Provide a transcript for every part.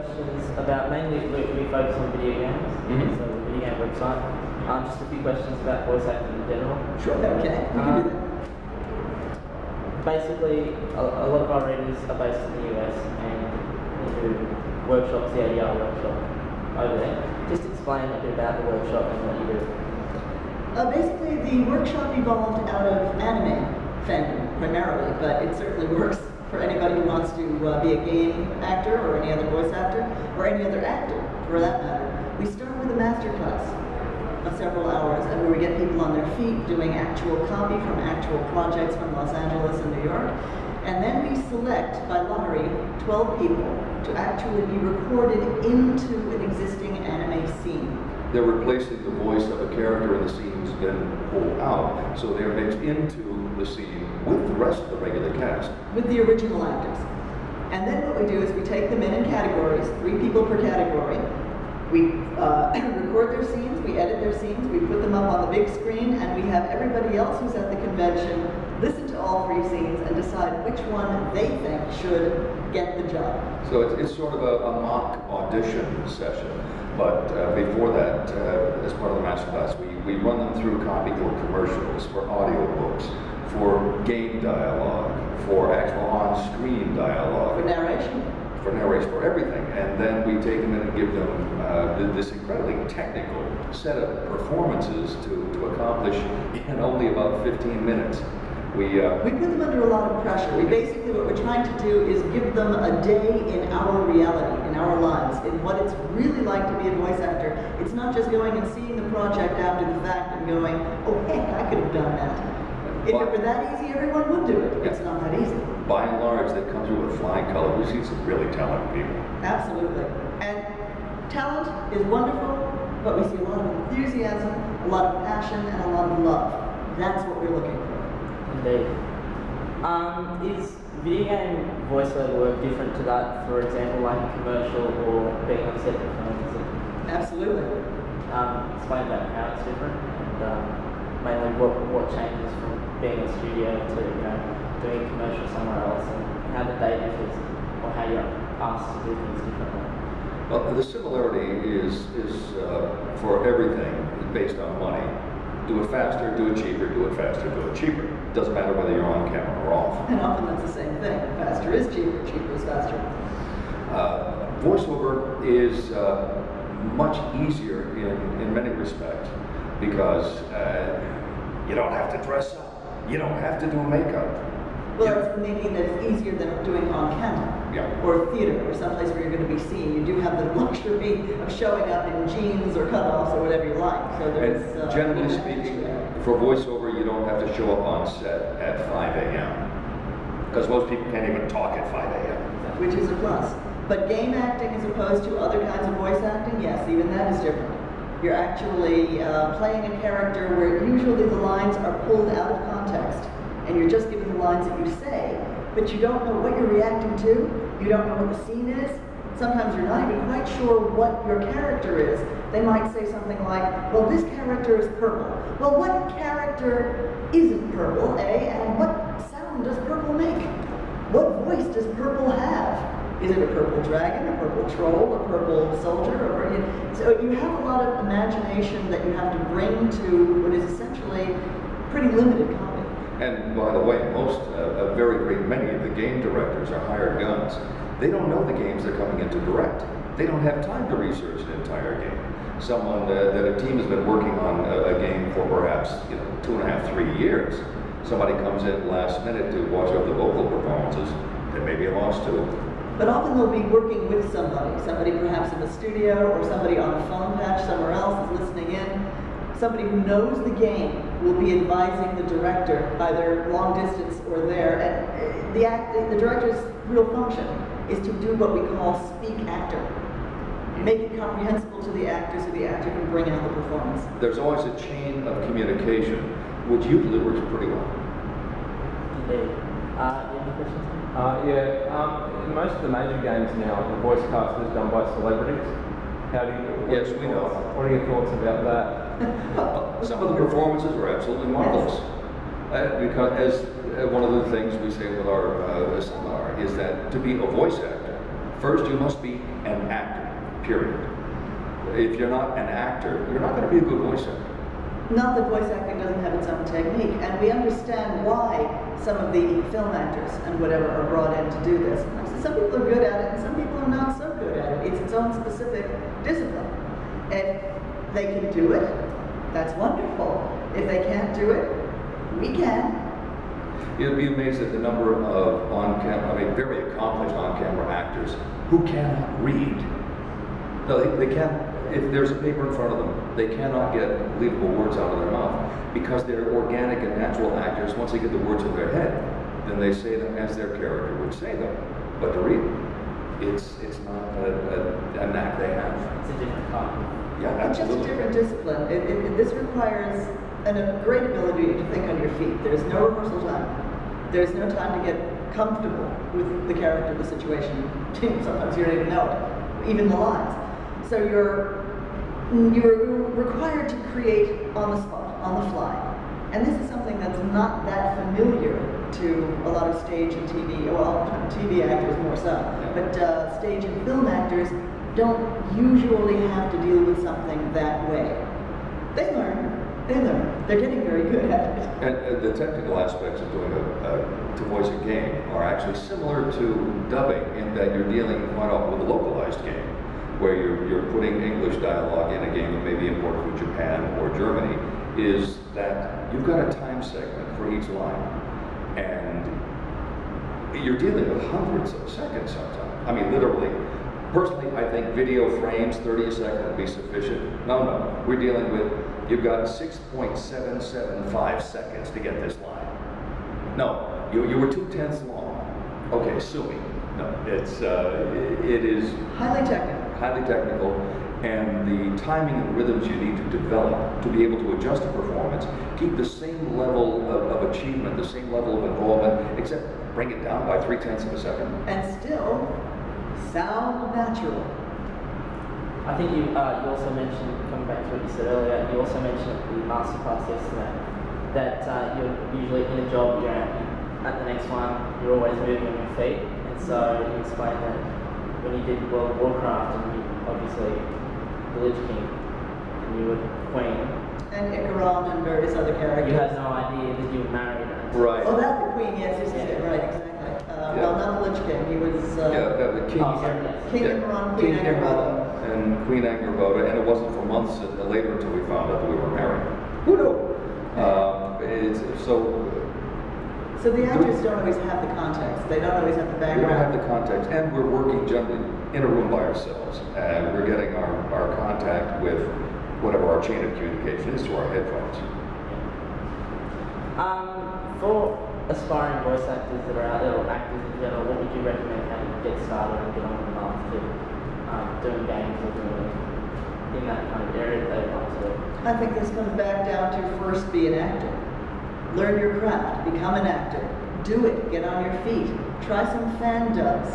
questions about, mainly we focus on video games, so the video game website. Just a few questions about voice acting in general. Sure, okay. Basically, a lot of our readers are based in the US and we do workshops, the ADR workshop over there. Just explain a bit about the workshop and what you do. Basically, the workshop evolved out of anime fandom primarily, but it certainly works for anybody who wants to be a game actor or any other voice actor, or any other actor for that matter. We start with a master class of several hours, and where we get people on their feet doing actual copy from actual projects from Los Angeles and New York. And then we select, by lottery, 12 people to actually be recorded into an existing anime scene. They're replacing the voice of a character in the scene's been pulled out, so they're mixed into the scene with the rest of the regular cast. With the original actors. And then what we do is we take them in categories, 3 people per category. We record their scenes, we edit their scenes, we put them up on the big screen, and we have everybody else who's at the convention listen to all 3 scenes and decide which one they think should get the job. So it's sort of a mock audition session. But before that, as part of the masterclass, we run them through copy for commercials, for audiobooks, for game dialogue, for actual on-screen dialogue. For narration. For narration, for everything. And then we take them in and give them this incredibly technical set of performances to accomplish in only about 15 minutes. We put them under a lot of pressure. Basically, what we're trying to do is give them a day in our reality, in our lives, in what it's really like to be a voice actor. It's not just going and seeing the project after the fact and going, oh heck, I could have done that. If it were that easy, everyone would do it. It's not that easy. By and large, they come through with flying color. We've seen some really talented people. Absolutely. And talent is wonderful, but we see a lot of enthusiasm, a lot of passion, and a lot of love. That's what we're looking for. Indeed. Is video game voiceover work different to that, for example, like a commercial or being on set of films? Absolutely. Explain about how it's different and mainly what changes from being in a studio to doing a commercial somewhere else, and how the day differs or how you're asked to do things differently. Well, the similarity is for everything based on money. Do it faster, do it cheaper, do it faster, do it cheaper. Doesn't matter whether you're on camera or off. And often that's the same thing. Faster is cheaper, cheaper is faster. Voiceover is much easier in many respects because you don't have to dress up. You don't have to do makeup. Well, it's making it easier than doing on camera. Yeah. Or theater, or someplace where you're going to be seen. You do have the luxury of showing up in jeans or cutoffs or whatever you like. So there's, and generally speaking, for voiceover, you don't have to show up on set at 5 a.m. Because most people can't even talk at 5 a.m. Which is a plus. But game acting as opposed to other kinds of voice acting, yes, even that is different. You're actually playing a character where usually the lines are pulled out of context. And you're just given the lines that you say, but you don't know what you're reacting to, you don't know what the scene is. Sometimes you're not even quite sure what your character is. They might say something like, well, this character is purple. Well, what character isn't purple, eh? And what sound does purple make? What voice does purple have? Is it a purple dragon, a purple troll, a purple soldier? So you have a lot of imagination that you have to bring to what is essentially pretty limited copy. And by the way, a very great many of the game directors are hired guns. They don't know the games they're coming in to direct. They don't have time to research an entire game. Someone that a team has been working on a game for perhaps 2.5, 3 years. Somebody comes in last minute to watch over the vocal performances. They may be lost too. But often they'll be working with somebody perhaps in the studio or somebody on a phone patch somewhere else is listening in. Somebody who knows the game will be advising the director, either long distance or there. And the director's real function is to do what we call speak actor. Make it comprehensible to the actor so the actor can bring out the performance. There's always a chain of communication, which usually works pretty well. Indeed. Any questions? In most of the major games now, the voice cast is done by celebrities. Yes, we know. What are your thoughts about that? Some of the performances are absolutely marvelous. Because as one of the things we say with our seminar is that to be a voice actor, first you must be an actor, period. If you're not an actor, you're not going to be a good voice actor. Not that voice acting doesn't have its own technique, and we understand why some of the film actors and whatever are brought in to do this. Some people are good at it, and some people are not so good at it. It's its own specific discipline. If they can do it, that's wonderful. If they can't do it, we can. You'd be amazed at the number of very accomplished on-camera actors who cannot read. No, they can't. If there's a paper in front of them, they cannot get believable words out of their mouth because they're organic and natural actors. Once they get the words in their head, then they say them as their character would say them. But to read, it's not a knack they have. It's a different kind. Yeah, It's just a different discipline. This requires a great ability to think on your feet. There's no rehearsal time. There's no time to get comfortable with the character, the situation. Sometimes you don't even know it, even the lines. So you're required to create on the spot, on the fly. And this is something that's not that familiar to a lot of stage and TV, well, TV actors more so, but stage and film actors don't usually have to deal with something that way. They learn. They're getting very good at it. And the technical aspects of doing to voice a game are actually similar to dubbing in that you're dealing quite often with a localized game, where you're putting English dialogue in a game that may be imported from Japan or Germany, is that you've got a time segment for each line. And you're dealing with hundreds of seconds sometimes. I mean, literally. Personally, I think video frames, 30 a second would be sufficient. No. We're dealing with, you've got 6.775 seconds to get this line. No, you were 2/10 long. Okay, sue me. No, it is Highly technical. Highly technical, and the timing and rhythms you need to develop to be able to adjust a performance, keep the same level of achievement, the same level of involvement, except bring it down by 3/10 of a second. And still sound natural. I think you also mentioned, coming back to what you said earlier, you also mentioned at the masterclass yesterday that you're usually in a job, you're at the next one, you're always moving on your feet. And so you explained that when you did World of Warcraft and you obviously the Lich King and you were Queen. And Kieran and various other characters. You had no idea that you were married. Right. Oh, that's the Queen, yes, right, exactly. Well, not the Lich King, he was the King. King Kieran, Queen Angerboda. And Queen Angerboda, and it wasn't for months later until we found out that we were married. Who knew? So the actors don't always have the context. They don't always have the background. We don't have the context, and we're working generally in a room by ourselves, and we're getting our contact with whatever our chain of communication is to our headphones. For aspiring voice actors that are out there, or actors in general, what would you recommend how to get started and get on the path to doing games or doing in that kind of area that they want to do? I think this comes back down to first be an actor. Learn your craft, become an actor. Do it, get on your feet. Try some fan dubs.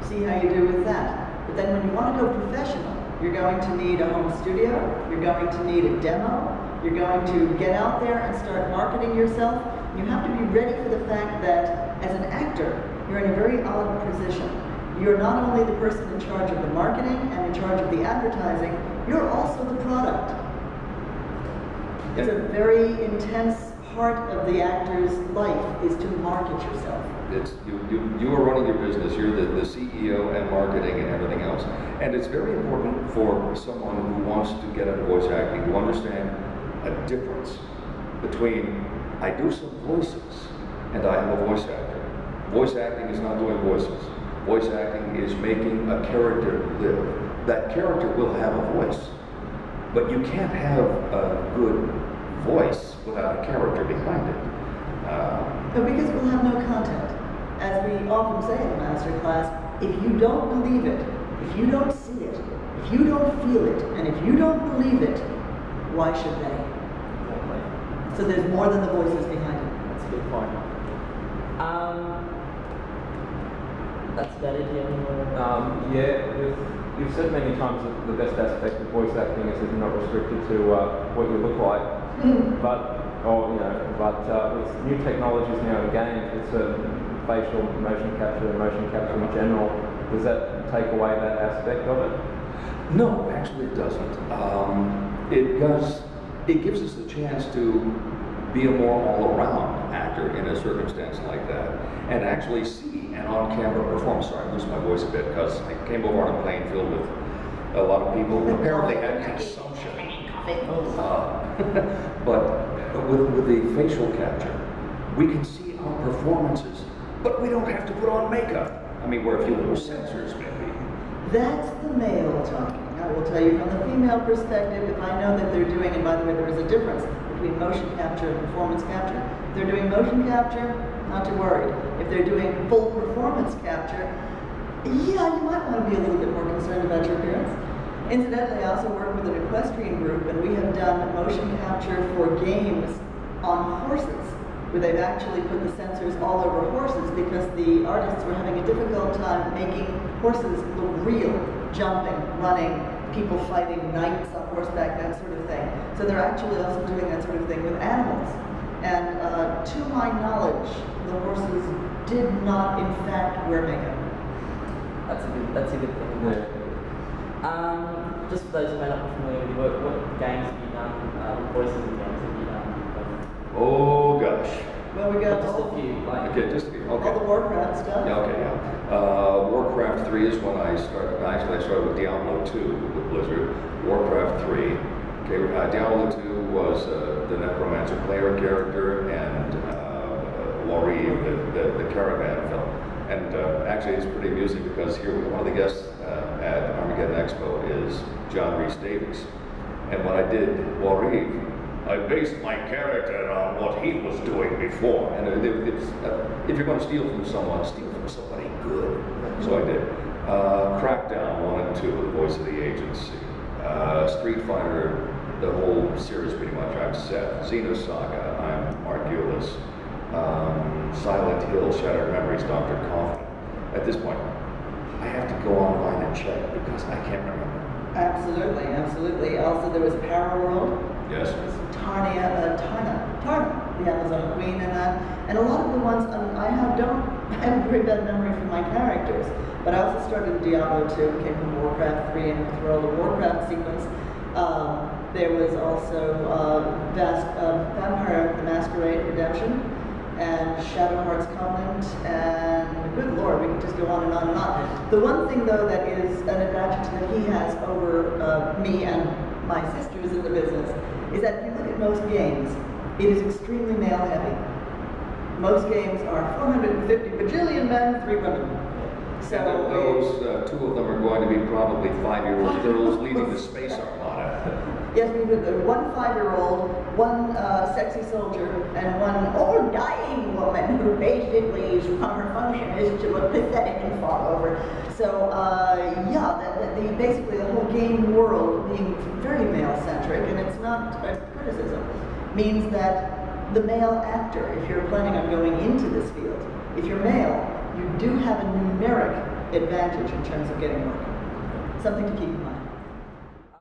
See how you do with that. But then when you want to go professional, you're going to need a home studio, you're going to need a demo, you're going to get out there and start marketing yourself. You have to be ready for the fact that as an actor, you're in a very odd position. You're not only the person in charge of the marketing and in charge of the advertising, you're also the product. It's a very intense part of the actor's life is to market yourself. It's you are running your business. You're the CEO and marketing and everything else. And it's very important for someone who wants to get into voice acting to understand a difference between I do some voices and I am a voice actor. Voice acting is not doing voices. Voice acting is making a character live. That character will have a voice, but you can't have a good voice without a character behind it. No, because we'll have no content. As we often say in the master class, if you don't believe it, if you don't see it, if you don't feel it, and if you don't believe it, why should they? Exactly. So there's more than the voices behind it. That's a good point. That's about it. Do you have any more? You've said many times that the best aspect of voice acting is that you're not restricted to what you look like. But with new technologies now in games, it's a facial motion capture and motion capture in general. Does that take away that aspect of it? No, actually it doesn't. It gives us the chance to be a more all-around actor in a circumstance like that, and actually see an on-camera performance. Sorry, I'm losing my voice a bit because I came over on a plane filled with a lot of people who apparently had consumption. But with the facial capture, we can see our performances, but we don't have to put on makeup. I mean, wear a few little sensors, maybe. That's the male talking. I will tell you from the female perspective, if I know that they're doing, and by the way, there is a difference between motion capture and performance capture. If they're doing motion capture, not too worried. If they're doing full performance capture, yeah, you might want to be a little bit more concerned about your appearance. Incidentally, I also work with an equestrian group, and we have done motion capture for games on horses, where they've actually put the sensors all over horses because the artists were having a difficult time making horses look real, jumping, running, people fighting, knights on horseback, that sort of thing. So they're actually also doing that sort of thing with animals. And to my knowledge, the horses did not, in fact, wear makeup. That's a good thing. Yeah. Just for those who may not be familiar with your work, what games have you done? What voices and games have you done? Oh gosh. Well, we got Just all, a few, like Okay, just okay. all the Warcraft stuff. Yeah, okay, yeah. Warcraft 3 is when I started. Actually, I started with Diablo 2 with Blizzard. Warcraft 3. Okay, Diablo 2 was the Necromancer player character and Warrior, the caravan film. And actually, it's pretty amusing because here one of the guests at Armageddon Expo is John Rhys Davies. And when I did Warrior, I based my character on what he was doing before. And if you're going to steal from someone, steal from somebody good. So I did. Crackdown 1 and 2, the voice of the agency. Street Fighter, the whole series pretty much, I'm Seth. Xenosaga, I'm Margulis. Silent Hill, Shattered Memories, Dr. Coffin. At this point, I have to go online and check because I can't remember. Absolutely, absolutely. Also, there was Paraworld. Yes. Tarna, the Amazon Queen, and a lot of the ones I have a very bad memory for my characters. But I also started Diablo 2, came from Warcraft 3, and through all the Warcraft sequence. There was also Vampire the Masquerade Redemption, and Shadow Hearts Covenant, and good lord, we could just go on and on and on. The one thing though that is an advantage that he has over me and my sisters in the business is that if you look at most games, it is extremely male heavy. Most games are 450 bajillion men, 3 women. So those two of them are going to be probably 5-year-old girls leading the space armada. Yes, we did. One 5-year-old, one sexy soldier, and one old dying woman who basically her function is to look pathetic and fall over. So yeah, basically the whole game world being very male-centric, and it's not a criticism, means that the male actor, if you're planning on going into this field, if you're male, you do have a numeric advantage in terms of getting work. Something to keep in mind.